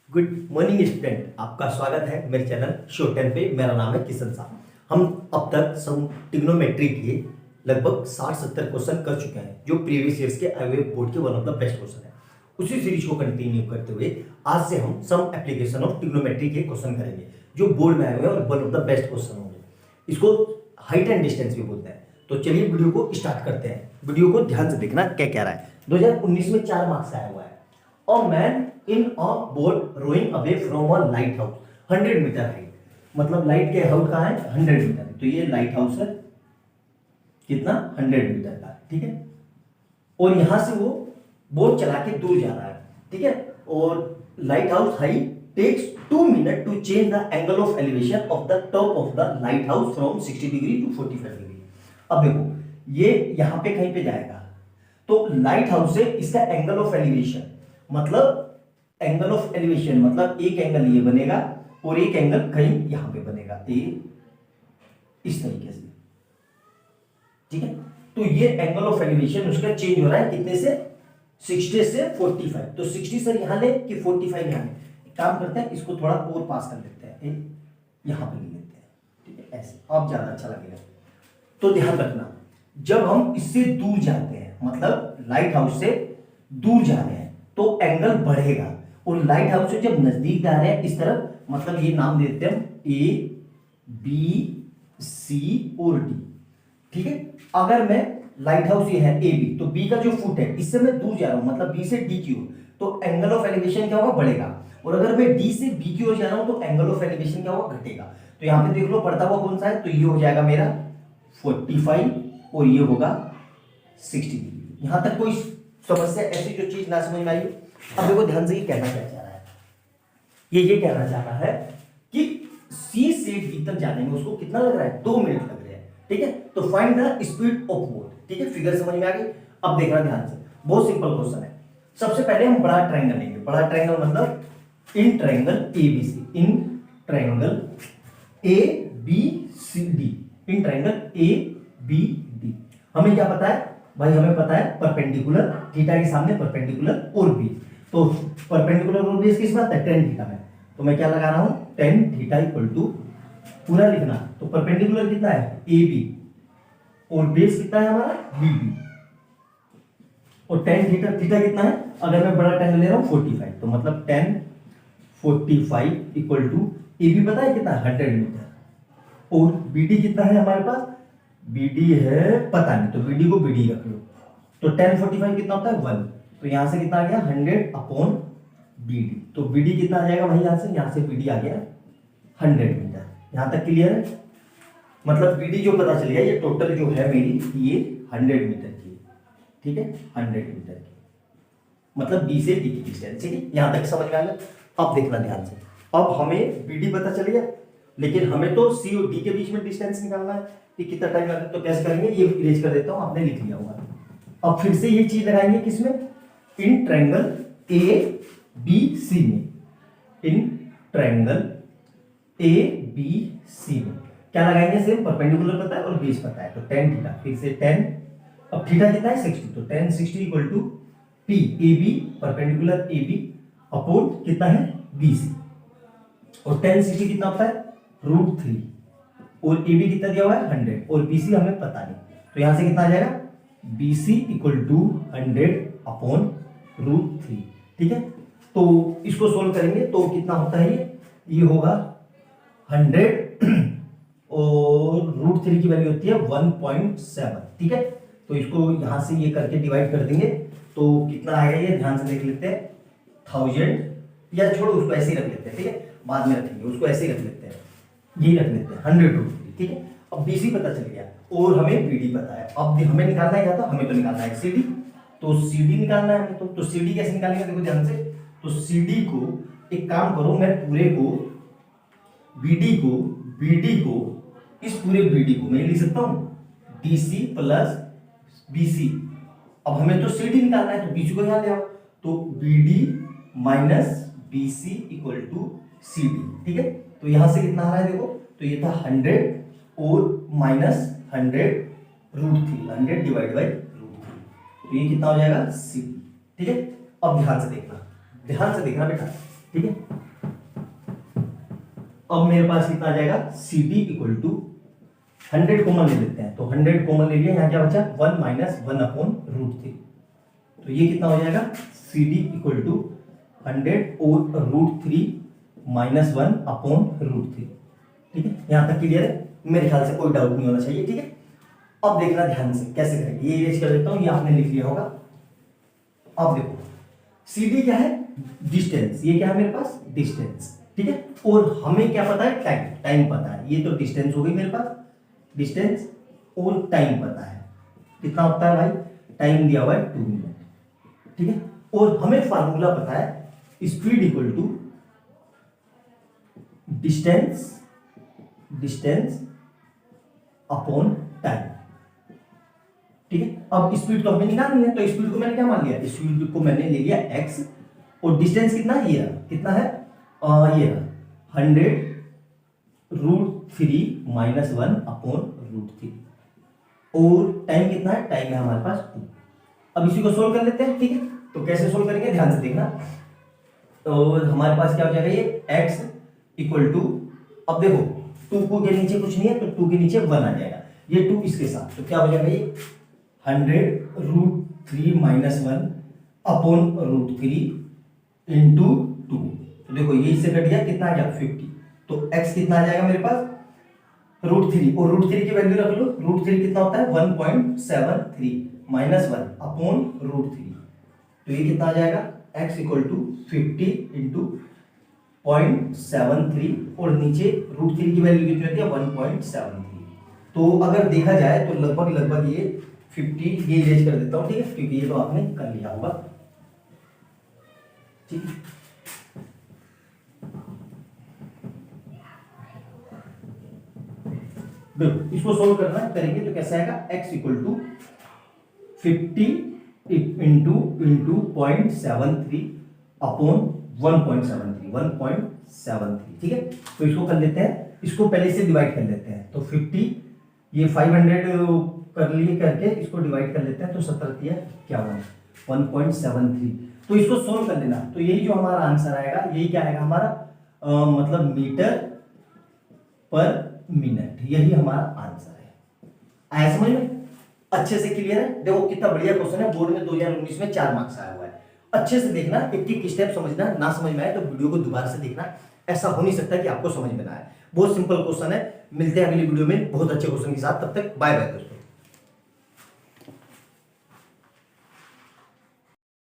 Good morning student, आपका स्वागत है मेरे चैनल शो 10 पे। मेरा नाम है किशन साहब। हम अब तक सम ट्रिग्नोमेट्री के लगभग 60-70 क्वेश्चन कर चुके हैं, जो प्रीवियस ईयर्स के आए हुए बोर्ड के one of the best question है। उसी सीरीज को कंटिन्यू करते हुए आज से हम सम एप्लीकेशन ऑफ ट्रिग्नोमेट्री के क्वेश्चन करेंगे, जो बोर्ड में आए हुए हैं और one of the best question होंगे। इसको हाइट एंड डिस्टेंस भी बोलते हैं। तो चलिए वीडियो को स्टार्ट करते हैं। वीडियो को ध्यान से देखना क्या कह रहा है। 2019 में 4 मार्क्स आया हुआ है। A man in a boat rowing away from a lighthouse 100 metre height, मतलब लाइट के हाउस कहाँ है 100 मीटर। तो ये लाइट हाउस है कितना 100 मीटर का, ठीक है। और यहां से वो बोट चला के दूर जा रहा है, ठीक है। और lighthouse height takes 2 minute to change the angle of elevation of the top of the lighthouse from 60 degree to 45 degree. अब देखो ये यहां पे कहीं पे जाएगा, तो लाइट हाउस से इसका एंगल ऑफ एलिवेशन मतलब एंगल ऑफ एलिवेशन मतलब एक एंगल ये बनेगा और एक एंगल कहीं यहां पे बनेगा, इस तरीके से, ठीक है। तो ये एंगल ऑफ एलिवेशन उसका चेंज हो रहा है कितने से 60 से 45। तो 60 सर यहां ले कि 45 यहां ले, काम करते हैं इसको थोड़ा और पास कर लेते हैं, यहां पे ले लेते हैं, ठीक है। ऐसे अब ज्यादा अच्छा लगेगा। तो ध्यान रखना, जब हम इससे दूर जाते हैं मतलब लाइट हाउस से दूर जा रहे हैं तो एंगल बढ़ेगा, और लाइट हाउस से जब नजदीक जा रहे हैं इस तरफ, मतलब ये नाम देते हैं ए बी सी और डी, ठीक है। अगर मैं लाइट हाउस ये है ए बी, तो बी का जो फुट है इससे मैं दूर जा रहा हूं, मतलब बी से डी की ओर, तो एंगल ऑफ एलिवेशन क्या होगा बढ़ेगा। और अगर मैं डी से बी की ओर जा रहा हूं तो एंगल ऑफ एलिवेशन क्या होगा घटेगा। तो यहां पे देख लो बढ़ता हुआ कौन सा है, तो ये हो जाएगा मेरा 45 और ये होगा 60 डिग्री। यहां तक कोई समस्या ऐसी जो चीज ना समझ में आई। अब देखो ध्यान से ये कहना क्या चाह रहा है, ये कहना चाह रहा है कि सी से डी तक जाने में उसको कितना लग रहा है 2 मिनट लग रहे हैं, ठीक है। तो find the speed of boat, ठीक है। फिगर समझ में आ गई। अब देखना ध्यान से, बहुत सिंपल क्वेश्चन है। सबसे पहले हम बड़ा ट्रायंगल लेंगे। बड़ा ट्रायंगल मतलब in triangle ABC, in triangle A B C D, in triangle A B D. हमें क्या पता है भाई, हमें पता है परपेंडिकुलर, थीटा के सामने परपेंडिकुलर और बी। तो परपेंडिकुलर और बेस किस बात है, tan थीटा में। तो मैं क्या लगा रहा हूं tan थीटा इक्वल टू, पूरा लिखना, तो परपेंडिकुलर कितना है ए बी और बेस कितना है हमारा बी बी, और tan थीटा कितना है, अगर मैं बड़ा tan ले रहा हूं 45, तो मतलब tan 45 equal to A B पता है कितना 100 मीटर, और बी डी कितना है हमारे पास, BD है पता नहीं, तो BD को BD रख लो। तो tan 45 कितना होता है 1, तो यहां से कितना आ गया 100 अपॉन BD। तो BD कितना आ जाएगा भाई, यहां से BD आ गया 100 मीटर। यहां तक क्लियर है, मतलब BD जो पता चल गया, ये टोटल जो है मेरी ये 100 मीटर की, ठीक है 100 मीटर की, मतलब B से D की डिस्टेंस, ठीक है। यहां तक समझ में आ गया। अब देखना ध्यान से, अब हमें BD पता चल गया, लेकिन हमें तो C और D के बीच में डिस्टेंस निकालना है कि कितना टाइम लगता है। तो कैसे करेंगे, ये इरेज कर देता हूं, आपने लिख लिया होगा। अब फिर से ये चीज लगाएंगे किसमें, इन ट्रायंगल ए बी सी में, इन ट्रायंगल ए बी सी में क्या लगाएंगे, सेम परपेंडिकुलर पता है और बेस पता है, तो tan थीटा, फिर से tan, अब थीटा कितना है 60, तो tan 60 equal to P A B, perpendicular A B upon कितना है बी सी, और tan 60 कितना होता है √3, और ए बी कितना दिया हुआ है 100, और बी सी हमें पता नहीं, तो यहां से कितना आ जाएगा B C equal to 100 upon √3, ठीक है। तो इसको सोल्व करेंगे तो कितना होता है, ये होगा 100 और √3 की वैल्यू होती है 1.7, ठीक है। तो इसको यहां से ये करके डिवाइड कर देंगे तो कितना आएगा, ये ध्यान से देख लेते हैं 1000, या छोड़ो उसको ऐसे ही रख लेते हैं, ठीक है, बाद में रखेंगे उसको, ऐसे ही रख लेते हैं, यही रख लेते हैं 100 ठीक है। अब BC पता चल गया और हमें BD पता है। अब हमें निकालना है क्या था, हमें तो निकालना है CD, तो CD निकालना है हमें, तो CD कैसे निकालेंगे, देखो ध्यान से। तो CD को एक काम करो, मैं पूरे को BD को इस पूरे BD को मैं लिख सकता हूं DC प्लस BC। अब हमें तो CD निकालना है, तो BC को यहां ले आओ, तो BD minus BC equal to CD, ठीक है। तो यहां से कितना आ रहा है देखो, तो ये था 100 और माइनस 100 √3, 100 डिवाइड बाई √3, तो ये कितना हो जाएगा CD, ठीक है। अब ध्यान से देखना बेटा, ठीक है। अब मेरे पास कितना आ जाएगा, C D equal to 100 common ले लेते हैं, तो 100 कॉमन ले लिया, यहाँ क्या बचा 1 माइनस 1/√3, तो ये कितना हो जाएगा सी डी इक्वल टू 100 और √3 माइनस 1/√3। ठीक है, यहाँ तक क्लियर है, मेरे ख्याल से कोई डाउट नहीं होना चाहिए। ठीक है, अब देखना ध्यान से कैसे करेंगे, ये इरेज कर देता हूँ, ये आपने लिख लिया होगा। अब देखो सी डी क्या है, डिस्टेंस, ये क्या है मेरे पास डिस्टेंस। ठीक है, और हमें क्या पता है, टाइम, टाइम पता है, ये तो डिस्टेंस हो गई मेरे पास, डिस्टेंस और टाइम पता है, कितना होता है भाई, टाइम दिया हुआ है 2 मिनट। ठीक है, और हमें फार्मूला पता है speed equal to distance upon time. ठीक है, अब स्पीड तो हमें निकालनी है, तो स्पीड को मैंने क्या मान लिया, स्पीड को मैंने ले लिया x, और डिस्टेंस कितना है, ये कितना है, ये 100√3 माइनस 1/√3, और टाइम कितना है, टाइम है हमारे पास 2। अब इसी को सोल्व कर लेते हैं। ठीक है, तो कैसे सोल्व करेंगे ध्यान से देखना, तो हमारे पास क्या हो जाएगा, ये x इक्वल टू, अब देखो 2 को के नीचे कुछ नहीं है, तो 2 के नीचे 1 आ जाएगा, ये 2 इसके साथ, तो क्या हो जाएगा ये 100√3 माइनस 1/√3 इंटू 2, तो देखो ये इससे कट गया, कितना आ गया 50, तो x कितना आ जाएगा मेरे पास √3, और √3 की वैल्यू रख लो, √3 कितना होता है 1.73 माइनस 1/√3, तो ये कितना आ जाएगा x इक्वल टू 50 इंटू 0.73, और नीचे √3 की वैल्यू कितनी होती है 1.73, तो अगर देखा जाए तो लगभग ये 50, ये इरेज कर देता हूं। ठीक है, क्योंकि ये तो आपने कर लिया होगा। ठीक है, देखो इसको सोल्व करना करेंगे तो कैसा आएगा, x equal to 50 into 0.73 upon 1.73। ठीक है, तो इसको कर लेते हैं, इसको पहले से डिवाइड कर लेते हैं, तो 50 ये 500 कर लिए करके इसको डिवाइड कर लेते हैं, तो 17 1.73, तो इसको सोल्व कर लेना, तो यही जो हमारा आंसर आएगा, यही क्या आएगा हमारा, मतलब मीटर पर मिनट, यही हमारा आंसर है। आया समझ में, अच्छे से क्लियर है। देखो कितना बढ़िया क्वेश्चन है, बोर्ड में 2019 में 4 मार्क्स आया हुआ है। अच्छे से देखना, एक एक स्टेप समझना, ना समझ में आए तो वीडियो को दोबारा से देखना, ऐसा हो नहीं सकता कि आपको समझ में ना आए। बहुत सिंपल क्वेश्चन है। मिलते हैं अगली वीडियो में बहुत अच्छे क्वेश्चन के साथ, तब तक बाय बाय दोस्तों।